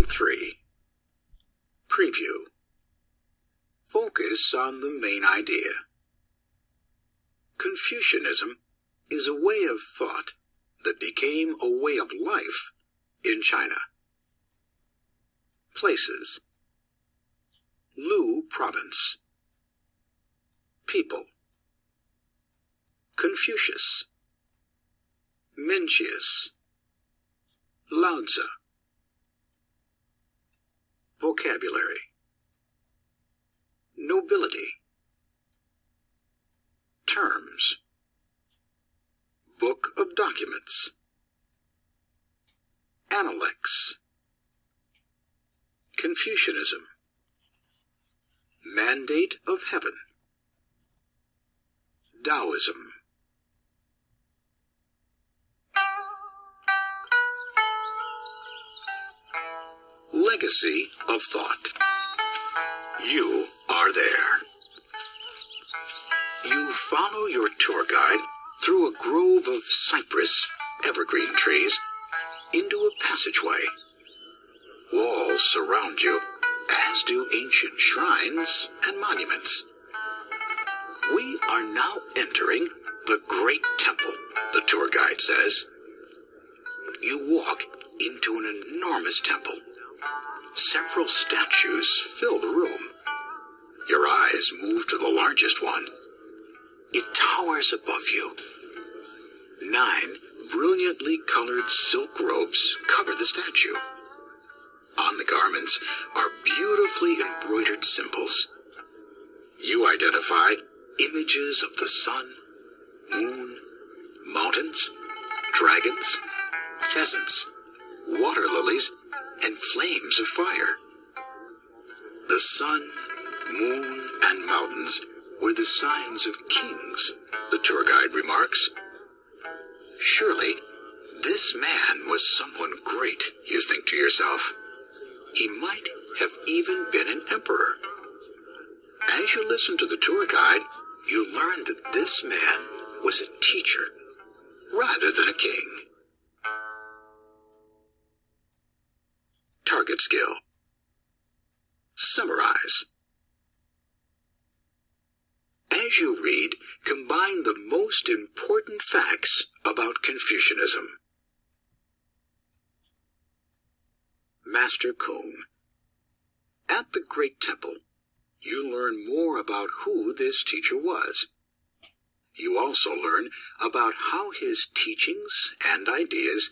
3. Preview. Focus on the main idea. Confucianism is a way of thought that became a way of life in China. Places: Lu Province. People: Confucius, Mencius, Lao Tzu. Vocabulary: nobility. Terms: Book of Documents, Analects, Confucianism, Mandate of Heaven, Taoism. Legacy of thought. You are there. You follow your tour guide through a grove of cypress, evergreen trees, into a passageway. Walls surround you, as do ancient shrines and monuments. We are now entering the Great Temple, the tour guide says. You walk into an enormous temple. Several statues fill the room. Your eyes move to the largest one. It towers above you. 9 brilliantly colored silk robes cover the statue. On the garments are beautifully embroidered symbols. You identify images of the sun, moon, mountains, dragons, pheasants, water lilies, and flames of fire. The sun, moon, and mountains were the signs of kings, the tour guide remarks. Surely, this man was someone great, you think to yourself. He might have even been an emperor. As you listen to the tour guide, you learn that this man was a teacher, rather than a king. Target skill. Summarize. As you read, combine the most important facts about Confucianism. Master Kung. At the Great Temple, you learn more about who this teacher was. You also learn about how his teachings and ideas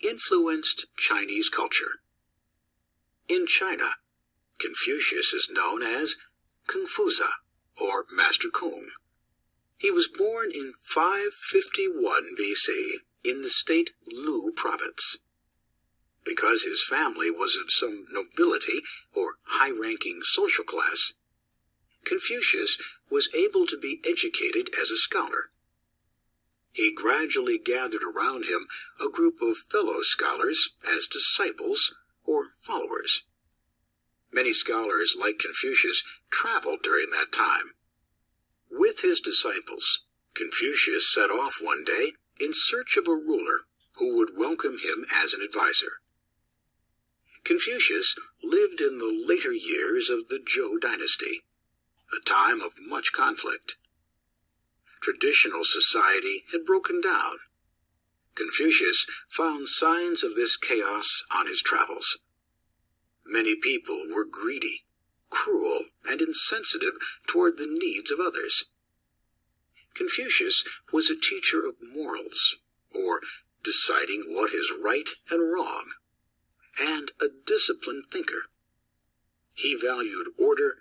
influenced Chinese culture. In China, Confucius is known as Confuza, or Master Kung. He was born in 551 BC in the state Lu Province. Because his family was of some nobility or high-ranking social class, Confucius was able to be educated as a scholar. He gradually gathered around him a group of fellow scholars as disciples or followers. Many scholars like Confucius traveled during that time. With his disciples, Confucius set off one day in search of a ruler who would welcome him as an advisor. Confucius lived in the later years of the Zhou dynasty, a time of much conflict. Traditional society had broken down. Confucius found signs of this chaos on his travels. Many people were greedy, cruel, and insensitive toward the needs of others. Confucius was a teacher of morals, or deciding what is right and wrong, and a disciplined thinker. He valued order,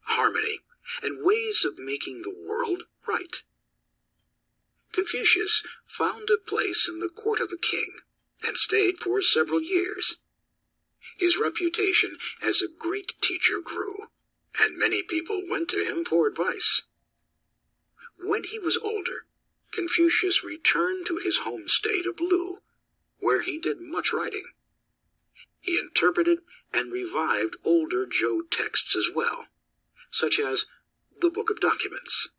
harmony, and ways of making the world right. Confucius found a place in the court of a king and stayed for several years. His reputation as a great teacher grew, and many people went to him for advice. When he was older, Confucius returned to his home state of Lu, where he did much writing. He interpreted and revived older Zhou texts as well, such as the Book of Documents.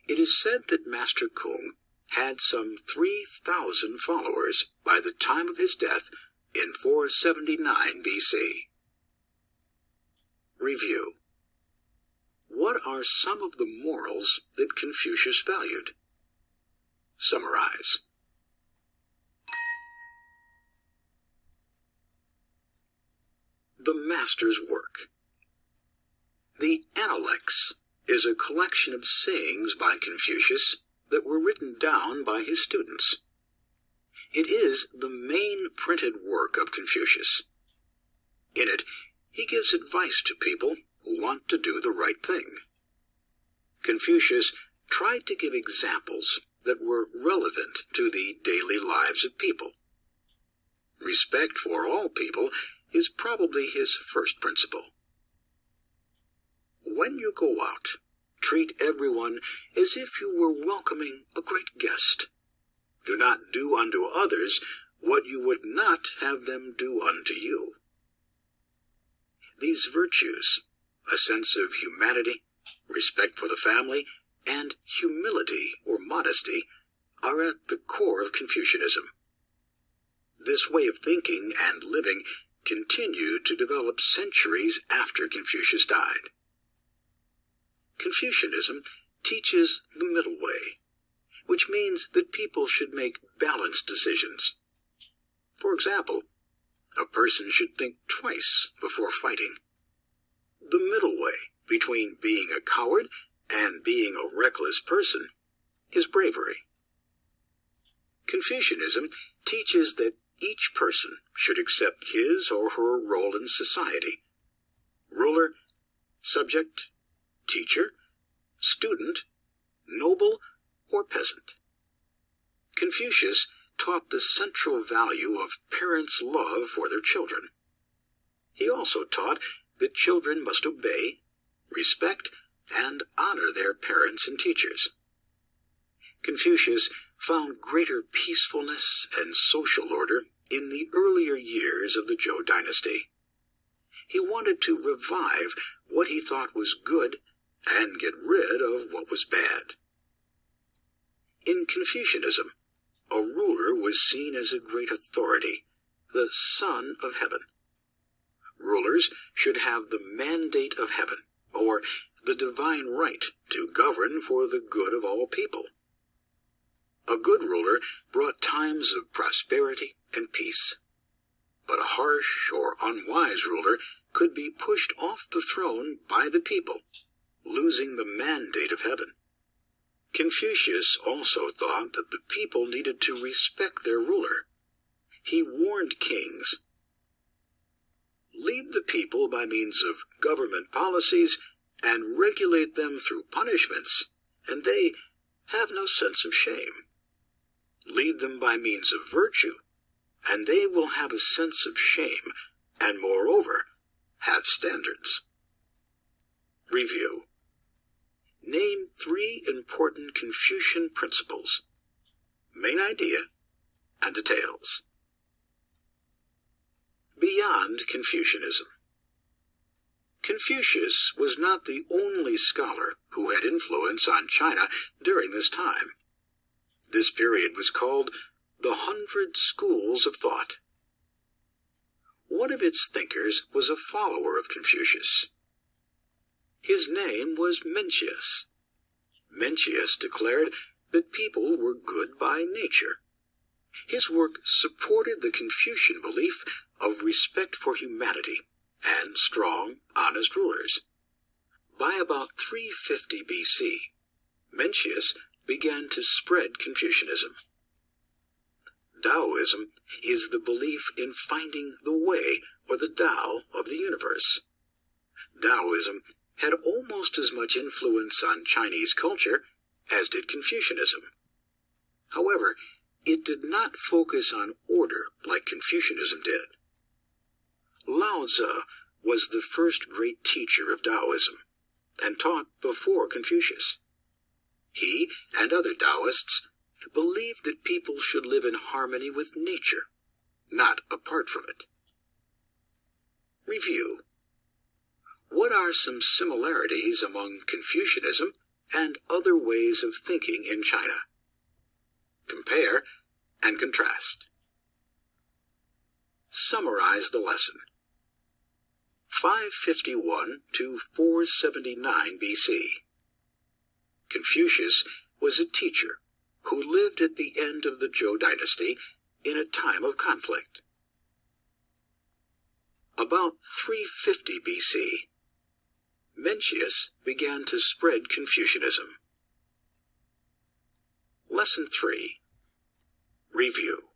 It is said that Master Kung had some 3,000 followers by the time of his death in 479 BC. Review. What are some of the morals that Confucius valued? Summarize. The Master's Work. The Analects is a collection of sayings by Confucius that were written down by his students. It is the main printed work of Confucius. In it, he gives advice to people who want to do the right thing. Confucius tried to give examples that were relevant to the daily lives of people. Respect for all people is probably his first principle. When you go out, treat everyone as if you were welcoming a great guest. Do not do unto others what you would not have them do unto you. These virtues, a sense of humanity, respect for the family, and humility or modesty, are at the core of Confucianism. This way of thinking and living continued to develop centuries after Confucius died. Confucianism teaches the middle way, which means that people should make balanced decisions. For example, a person should think twice before fighting. The middle way between being a coward and being a reckless person is bravery. Confucianism teaches that each person should accept his or her role in society. Ruler, subject, teacher, student, noble, or peasant. Confucius taught the central value of parents' love for their children. He also taught that children must obey, respect, and honor their parents and teachers. Confucius found greater peacefulness and social order in the earlier years of the Zhou dynasty. He wanted to revive what he thought was good and get rid of what was bad. In Confucianism, a ruler was seen as a great authority, the Son of Heaven. Rulers should have the mandate of heaven, or the divine right to govern for the good of all people. A good ruler brought times of prosperity and peace. But a harsh or unwise ruler could be pushed off the throne by the people, losing the mandate of heaven. Confucius also thought that the people needed to respect their ruler. He warned kings, "Lead the people by means of government policies and regulate them through punishments, and they have no sense of shame. Lead them by means of virtue, and they will have a sense of shame, and moreover, have standards." Review. Name 3 important Confucian principles. Main idea and details. Beyond Confucianism. Confucius was not the only scholar who had influence on China during this time. This period was called the 100 Schools of Thought. One of its thinkers was a follower of Confucius. His name was Mencius. Mencius declared that people were good by nature. His work supported the Confucian belief of respect for humanity and strong, honest rulers. By about 350 BC, Mencius began to spread Confucianism. Taoism is the belief in finding the way, or the Tao, of the universe. Taoism had almost as much influence on Chinese culture as did Confucianism. However, it did not focus on order like Confucianism did. Lao Tzu was the first great teacher of Taoism, and taught before Confucius. He and other Taoists believed that people should live in harmony with nature, not apart from it. Review. What are some similarities among Confucianism and other ways of thinking in China? Compare and contrast. Summarize the lesson. 551 to 479 BC. Confucius was a teacher who lived at the end of the Zhou dynasty in a time of conflict. About 350 BC, Mencius began to spread Confucianism. Lesson 3. Review.